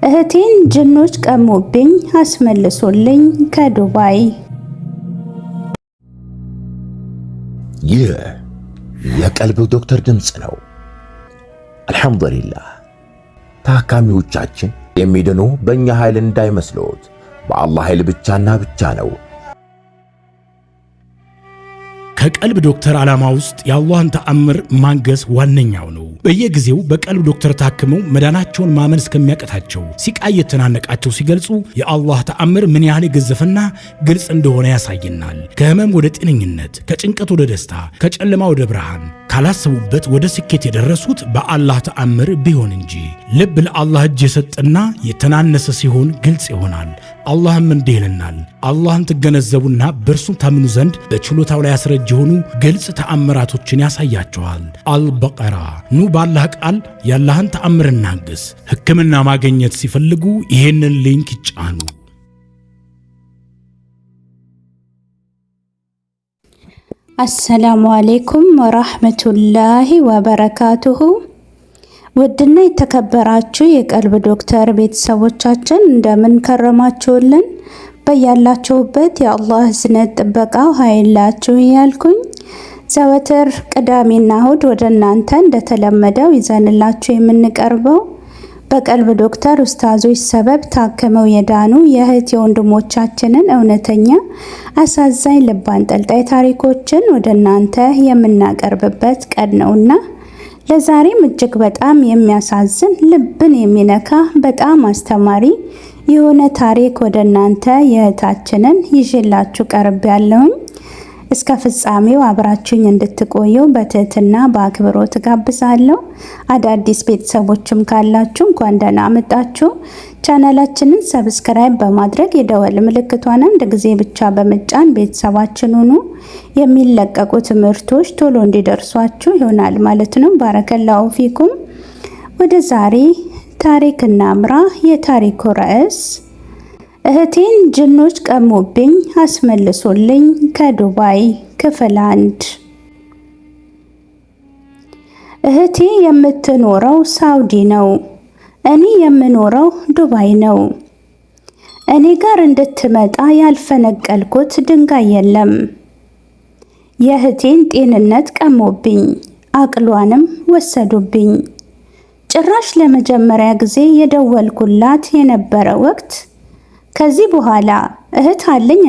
እህቴን ጅኖች ቀሙብኝ አስመልሶልኝ ከዱባይ። ይህ የቀልብ ዶክተር ድምጽ ነው። አልሐምዱሊላህ። ታካሚዎቻችን የሚድኑ በእኛ ኃይል እንዳይመስሎት በአላህ ኃይል ብቻና ብቻ ነው። ከቀልብ ዶክተር ዓላማ ውስጥ የአላህን ተአምር ማንገስ ዋነኛው ነው። በየጊዜው በቀልብ ዶክተር ታክመው መዳናቸውን ማመን እስከሚያቀታቸው ሲቃይ የተናነቃቸው ሲገልጹ የአላህ ተአምር ምን ያህል የገዘፈና ግልጽ እንደሆነ ያሳየናል። ከህመም ወደ ጤነኝነት፣ ከጭንቀት ወደ ደስታ፣ ከጨለማ ወደ ብርሃን፣ ካላሰቡበት ወደ ስኬት የደረሱት በአላህ ተአምር ቢሆን እንጂ። ልብ ለአላህ እጅ የሰጠና የተናነሰ ሲሆን ግልጽ ይሆናል። አላህም እንዲህ ይለናል፣ አላህን ትገነዘቡና በእርሱም ታምኑ ዘንድ በችሎታው ላይ ያስረጅ የሆኑ ግልጽ ተአምራቶችን ያሳያቸዋል። አልበቀራ። ኑ ባላህ ቃል ያላህን ተአምር እናግስ። ሕክምና ማግኘት ሲፈልጉ ይሄንን ሊንክ ይጫኑ። አሰላሙ አለይኩም ወራህመቱላሂ ወበረካቱሁ። ውድና የተከበራችሁ የቀልብ ዶክተር ቤተሰቦቻችን እንደምን ከረማችሁልን? በያላችሁበት የአላህ ዝነት ጥበቃው ኃይላችሁ እያልኩኝ ዘወትር ቅዳሜና እሁድ ወደ እናንተ እንደተለመደው ይዘንላችሁ የምንቀርበው በቀልብ ዶክተር ኡስታዞች ሰበብ ታክመው የዳኑ የእህት የወንድሞቻችንን እውነተኛ አሳዛኝ ልብ አንጠልጣይ ታሪኮችን ወደ እናንተ የምናቀርብበት ቀን ነውና ለዛሬም እጅግ በጣም የሚያሳዝን ልብን የሚነካ በጣም አስተማሪ የሆነ ታሪክ ወደ እናንተ የእህታችንን ይዤላችሁ ቀርብ ያለሁኝ። እስከ ፍጻሜው አብራችሁኝ እንድትቆዩ በትህትና በአክብሮት ጋብዛለሁ። አዳዲስ ቤተሰቦችም ካላችሁ እንኳን ደህና መጣችሁ። ቻናላችንን ሰብስክራይብ በማድረግ የደወል ምልክቷን አንድ ጊዜ ብቻ በመጫን ቤተሰባችን ሁኑ። የሚለቀቁ ትምህርቶች ቶሎ እንዲደርሷችሁ ይሆናል ማለት ነው። ባረከላሁ ፊኩም። ወደ ዛሬ ታሪክ እናምራ። የታሪኩ ርዕስ እህቴን ጅኖች ቀሙብኝ አስመልሶልኝ ከዱባይ ክፍል 1። እህቴ የምትኖረው ሳውዲ ነው። እኔ የምኖረው ዱባይ ነው። እኔ ጋር እንድትመጣ ያልፈነቀልኩት ድንጋይ የለም። የእህቴን ጤንነት ቀሙብኝ፣ አቅሏንም ወሰዱብኝ። ጭራሽ ለመጀመሪያ ጊዜ የደወልኩላት የነበረ ወቅት ከዚህ በኋላ እህት አለኝ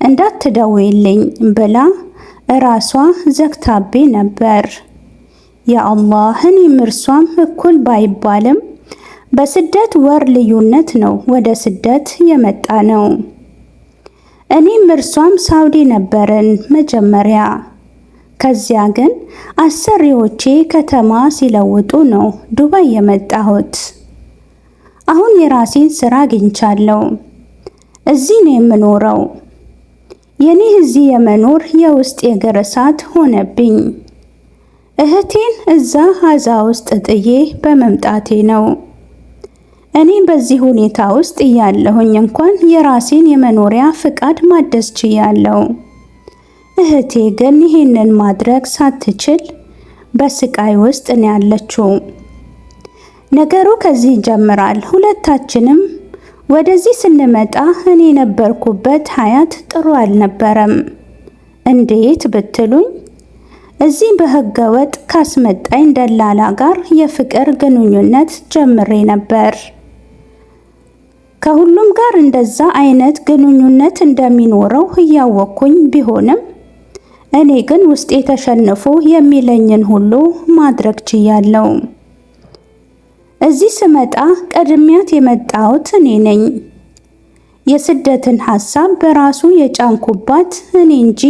እንዳትደውይልኝ ብላ ራሷ ዘግታቤ ነበር። ያአላህ እኔም እርሷም እኩል ባይባልም በስደት ወር ልዩነት ነው ወደ ስደት የመጣ ነው። እኔም እርሷም ሳውዲ ነበርን መጀመሪያ። ከዚያ ግን አሰሪዎቼ ከተማ ሲለውጡ ነው ዱባይ የመጣሁት። አሁን የራሴን ስራ አግኝቻለሁ። እዚህ ነው የምኖረው። የኔ እዚህ የመኖር የውስጥ የእግር እሳት ሆነብኝ። እህቴን እዛ ሀዛ ውስጥ ጥዬ በመምጣቴ ነው። እኔ በዚህ ሁኔታ ውስጥ እያለሁኝ እንኳን የራሴን የመኖሪያ ፍቃድ ማደስ ችያለሁ። እህቴ ግን ይህንን ማድረግ ሳትችል በስቃይ ውስጥ ነው ያለችው። ነገሩ ከዚህ ይጀምራል። ሁለታችንም ወደዚህ ስንመጣ እኔ የነበርኩበት ሀያት ጥሩ አልነበረም። እንዴት ብትሉኝ እዚህ በህገ ወጥ ካስመጣኝ ደላላ ጋር የፍቅር ግንኙነት ጀምሬ ነበር። ከሁሉም ጋር እንደዛ አይነት ግንኙነት እንደሚኖረው እያወቅኩኝ ቢሆንም እኔ ግን ውስጤ ተሸንፎ የሚለኝን ሁሉ ማድረግ ችያለሁ። እዚህ ስመጣ ቀድሚያት የመጣሁት እኔ ነኝ። የስደትን ሐሳብ በራሱ የጫንኩባት እኔ እንጂ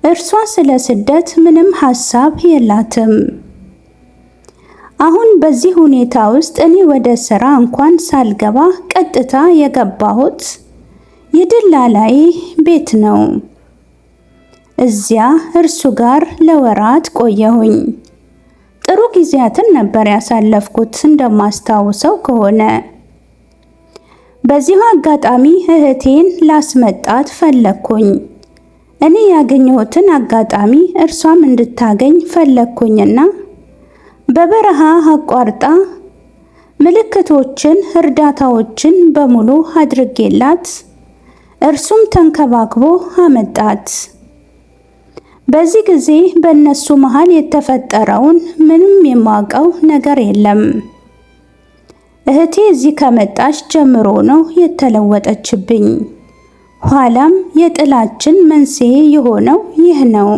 እርሷ ስለ ስደት ምንም ሐሳብ የላትም። አሁን በዚህ ሁኔታ ውስጥ እኔ ወደ ስራ እንኳን ሳልገባ ቀጥታ የገባሁት የደላላዬ ቤት ነው። እዚያ እርሱ ጋር ለወራት ቆየሁኝ። ጥሩ ጊዜያትን ነበር ያሳለፍኩት እንደማስታውሰው ከሆነ። በዚሁ አጋጣሚ እህቴን ላስመጣት ፈለኩኝ። እኔ ያገኘሁትን አጋጣሚ እርሷም እንድታገኝ ፈለኩኝና በበረሃ አቋርጣ ምልክቶችን፣ እርዳታዎችን በሙሉ አድርጌላት እርሱም ተንከባክቦ አመጣት። በዚህ ጊዜ በእነሱ መሃል የተፈጠረውን ምንም የማውቀው ነገር የለም። እህቴ እዚህ ከመጣች ጀምሮ ነው የተለወጠችብኝ። ኋላም የጥላችን መንስኤ የሆነው ይህ ነው።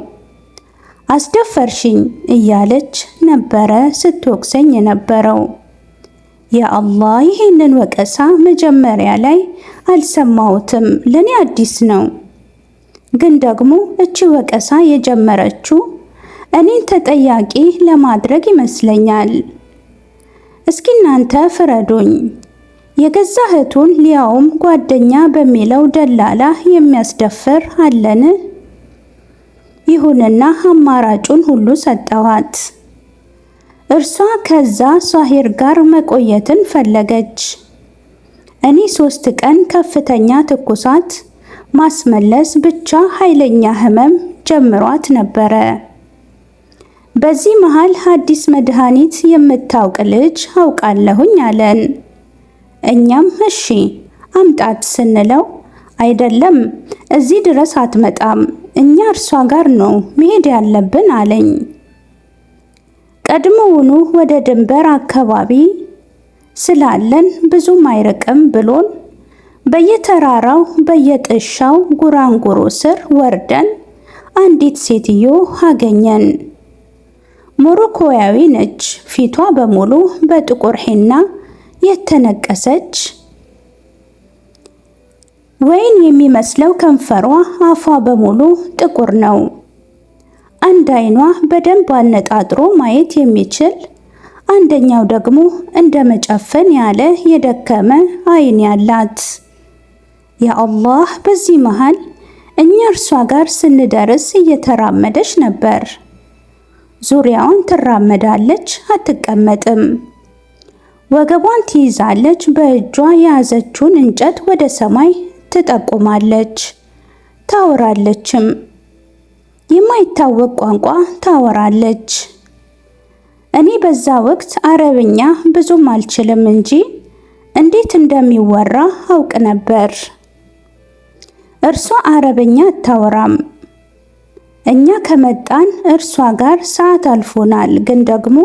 አስደፈርሽኝ እያለች ነበረ ስትወቅሰኝ የነበረው። ያ አላህ፣ ይህንን ወቀሳ መጀመሪያ ላይ አልሰማሁትም፣ ለኔ አዲስ ነው። ግን ደግሞ እቺ ወቀሳ የጀመረችው እኔን ተጠያቂ ለማድረግ ይመስለኛል። እስኪ እናንተ ፍረዱኝ። የገዛ እህቱን ሊያውም ጓደኛ በሚለው ደላላ የሚያስደፍር አለን? ይሁንና አማራጩን ሁሉ ሰጠኋት። እርሷ ከዛ ሷሂር ጋር መቆየትን ፈለገች። እኔ 3 ቀን ከፍተኛ ትኩሳት ማስመለስ ብቻ ኃይለኛ ህመም ጀምሯት ነበረ። በዚህ መሃል አዲስ መድኃኒት የምታውቅ ልጅ አውቃለሁኝ አለን። እኛም እሺ አምጣት ስንለው አይደለም እዚህ ድረስ አትመጣም፣ እኛ እርሷ ጋር ነው መሄድ ያለብን አለኝ። ቀድሞውኑ ወደ ድንበር አካባቢ ስላለን ብዙም አይርቅም ብሎን በየተራራው በየጥሻው ጉራንጉሮ ስር ወርደን አንዲት ሴትዮ አገኘን። ሞሮኮያዊ ነች። ፊቷ በሙሉ በጥቁር ሒና የተነቀሰች፣ ወይን የሚመስለው ከንፈሯ፣ አፏ በሙሉ ጥቁር ነው። አንድ አይኗ በደንብ አነጣጥሮ ማየት የሚችል፣ አንደኛው ደግሞ እንደ መጨፈን ያለ የደከመ አይን ያላት። ያ አላህ፣ በዚህ መሃል እኛ እርሷ ጋር ስንደርስ እየተራመደች ነበር። ዙሪያዋን ትራመዳለች፣ አትቀመጥም። ወገቧን ትይዛለች። በእጇ የያዘችውን እንጨት ወደ ሰማይ ትጠቁማለች። ታወራለችም። የማይታወቅ ቋንቋ ታወራለች። እኔ በዛ ወቅት አረብኛ ብዙም አልችልም እንጂ እንዴት እንደሚወራ አውቅ ነበር። እርሷ አረብኛ አታወራም። እኛ ከመጣን እርሷ ጋር ሰዓት አልፎናል፣ ግን ደግሞ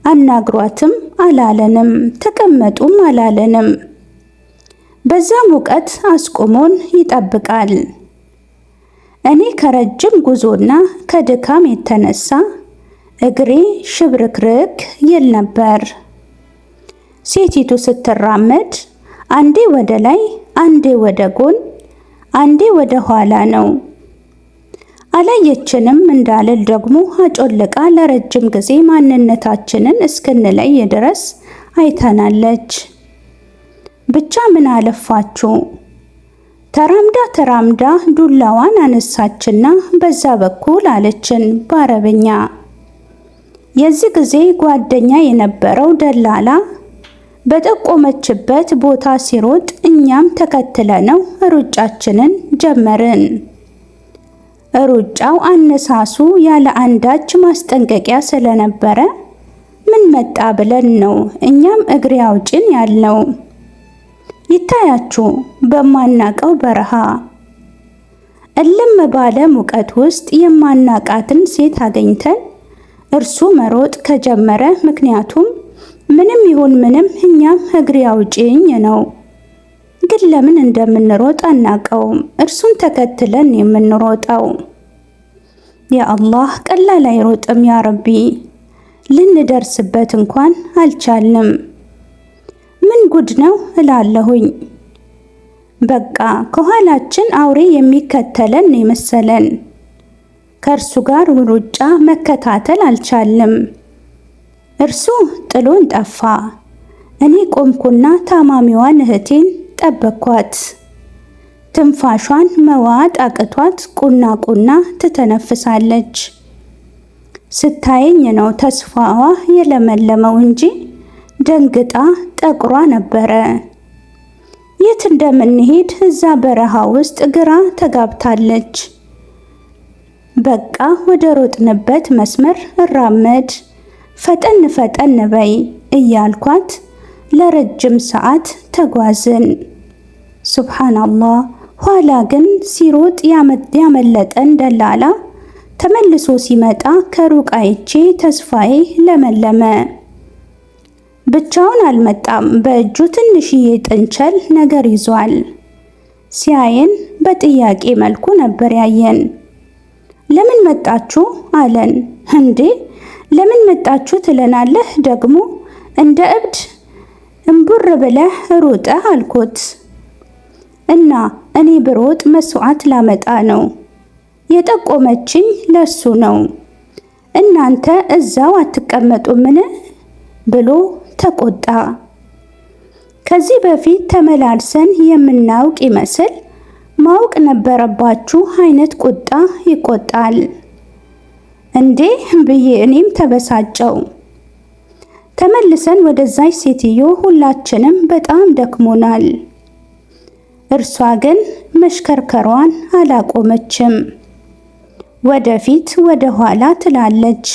አናግሯትም አላለንም፣ ተቀመጡም አላለንም። በዛ ሙቀት አስቆሞን ይጠብቃል። እኔ ከረጅም ጉዞና ከድካም የተነሳ እግሬ ሽብርክርክ ይል ነበር። ሴቲቱ ስትራመድ አንዴ ወደ ላይ፣ አንዴ ወደ ጎን፣ አንዴ ወደ ኋላ ነው። አላየችንም እንዳልል ደግሞ አጮልቃ ለረጅም ጊዜ ማንነታችንን እስክንለይ ድረስ አይተናለች። ብቻ ምን አለፋችሁ ተራምዳ ተራምዳ ዱላዋን አነሳችና በዛ በኩል አለችን በአረብኛ። የዚህ ጊዜ ጓደኛ የነበረው ደላላ በጠቆመችበት ቦታ ሲሮጥ እኛም ተከትለነው ሩጫችንን ጀመርን። ሩጫው አነሳሱ ያለ አንዳች ማስጠንቀቂያ ስለነበረ ምን መጣ ብለን ነው እኛም እግሬ አውጭን ያልነው። ይታያችሁ በማናቀው በረሃ እልም ባለ ሙቀት ውስጥ የማናቃትን ሴት አገኝተን እርሱ መሮጥ ከጀመረ፣ ምክንያቱም ምንም ይሁን ምንም እኛም እግሬ አውጭኝ ነው። ግን ለምን እንደምንሮጥ አናቀውም። እርሱን ተከትለን የምንሮጠው። ያ አላህ፣ ቀላል አይሮጥም ያ ረቢ። ልንደርስበት እንኳን አልቻልንም። ምን ጉድ ነው እላለሁኝ። በቃ ከኋላችን አውሬ የሚከተለን የመሰለን። ከእርሱ ጋር ሩጫ መከታተል አልቻልንም። እርሱ ጥሎን ጠፋ። እኔ ቆምኩና ታማሚዋን እህቴን ጠበኳት። ትንፋሿን መዋጥ አቅቷት ቁና ቁና ትተነፍሳለች። ስታየኝ ነው ተስፋዋ የለመለመው እንጂ ደንግጣ ጠቁሯ ነበረ። የት እንደምንሄድ እዛ በረሃ ውስጥ ግራ ተጋብታለች። በቃ ወደ ሮጥንበት መስመር እራመድ፣ ፈጠን ፈጠን በይ እያልኳት ለረጅም ሰዓት ተጓዝን። ሱብሃንአላህ። ኋላ ግን ሲሮጥ ያመለጠን ደላላ ተመልሶ ሲመጣ ከሩቅ አይቼ ተስፋዬ ለመለመ። ብቻውን አልመጣም። በእጁ ትንሽዬ ጥንቸል ነገር ይዟል። ሲያየን በጥያቄ መልኩ ነበር ያየን። ለምን መጣችሁ አለን። እንዴ ለምን መጣችሁ ትለናለህ ደግሞ? እንደ እብድ እምቡር ብለህ ሩጠህ አልኩት። እና እኔ ብሮጥ መስዋዕት ላመጣ ነው። የጠቆመችኝ ለሱ ነው። እናንተ እዛው አትቀመጡምን ብሎ ተቆጣ። ከዚህ በፊት ተመላልሰን የምናውቅ ይመስል ማወቅ ነበረባችሁ አይነት ቁጣ ይቆጣል እንዴ ብዬ እኔም ተበሳጨው። ተመልሰን ወደዛች ሴትዮ ሁላችንም በጣም ደክሞናል። እርሷ ግን መሽከርከሯን አላቆመችም። ወደፊት ወደ ኋላ ትላለች።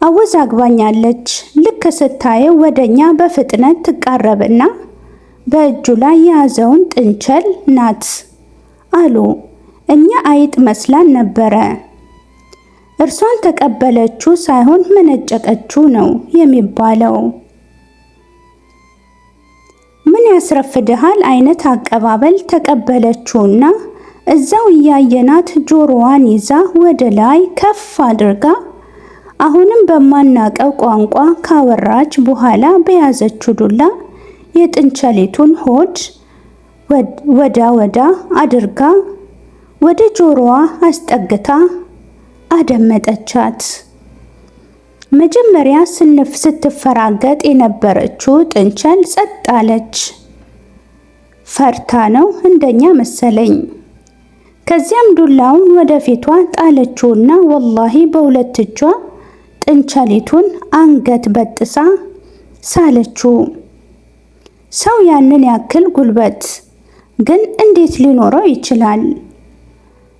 አወዛግባኛለች። ልክ ስታየው ወደኛ በፍጥነት ትቃረብና በእጁ ላይ የያዘውን ጥንቸል ናት አሉ። እኛ አይጥ መስላን ነበረ። እርሷን ተቀበለችው ሳይሆን መነጨቀችው ነው የሚባለው። ምን ያስረፍድሃል አይነት አቀባበል ተቀበለችውና እዛው እያየናት ጆሮዋን ይዛ ወደ ላይ ከፍ አድርጋ አሁንም በማናቀው ቋንቋ ካወራች በኋላ በያዘችው ዱላ የጥንቸሊቱን ሆድ ወዳ አድርጋ ወደ ጆሮዋ አስጠግታ አደመጠቻት። መጀመሪያ ስትፈራገጥ የነበረችው ጥንቸል ጸጥ አለች። ፈርታ ነው እንደኛ መሰለኝ። ከዚያም ዱላውን ወደፊቷ ጣለችውና ወላሂ በሁለት እጇ ጥንቸሊቱን አንገት በጥሳ ሳለችው። ሰው ያንን ያክል ጉልበት ግን እንዴት ሊኖረው ይችላል?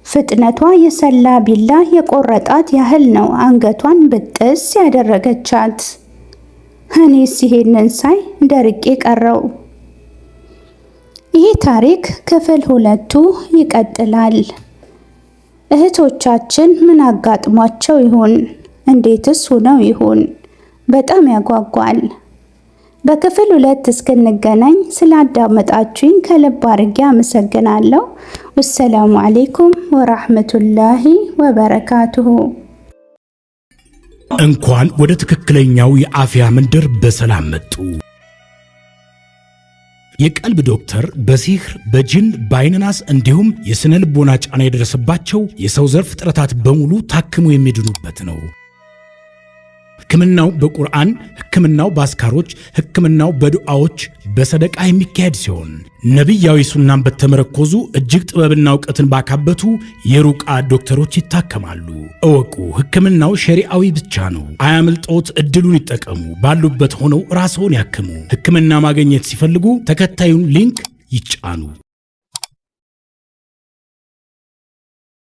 ፍጥነቷ የሰላ ቢላ የቆረጣት ያህል ነው አንገቷን ብጥስ ያደረገቻት። እኔስ ይሄንን ሳይ ደርቄ ቀረው። ይህ ታሪክ ክፍል 2 ይቀጥላል። እህቶቻችን ምን አጋጥሟቸው ይሆን? እንዴትስ ሆነው ይሆን? በጣም ያጓጓል። በክፍል 2 እስክንገናኝ ስላዳመጣችሁኝ ከልብ አድርጌ አመሰግናለሁ። ወሰላሙ አለይኩም ወራህመቱላሂ ወበረካቱሁ። እንኳን ወደ ትክክለኛው የአፍያ መንደር በሰላም መጡ። የቀልብ ዶክተር በሲህር በጅን በአይንናስ እንዲሁም የስነ ልቦና ጫና የደረሰባቸው የሰው ዘር ፍጥረታት በሙሉ ታክሞ የሚድኑበት ነው። ሕክምናው በቁርአን፣ ሕክምናው በአስካሮች፣ ሕክምናው በዱዓዎች በሰደቃ የሚካሄድ ሲሆን ነቢያዊ ሱናን በተመረኮዙ እጅግ ጥበብና እውቀትን ባካበቱ የሩቃ ዶክተሮች ይታከማሉ። እወቁ፣ ሕክምናው ሸሪዓዊ ብቻ ነው። አያምልጦት፣ እድሉን ይጠቀሙ። ባሉበት ሆነው ራስዎን ያክሙ። ሕክምና ማግኘት ሲፈልጉ ተከታዩን ሊንክ ይጫኑ።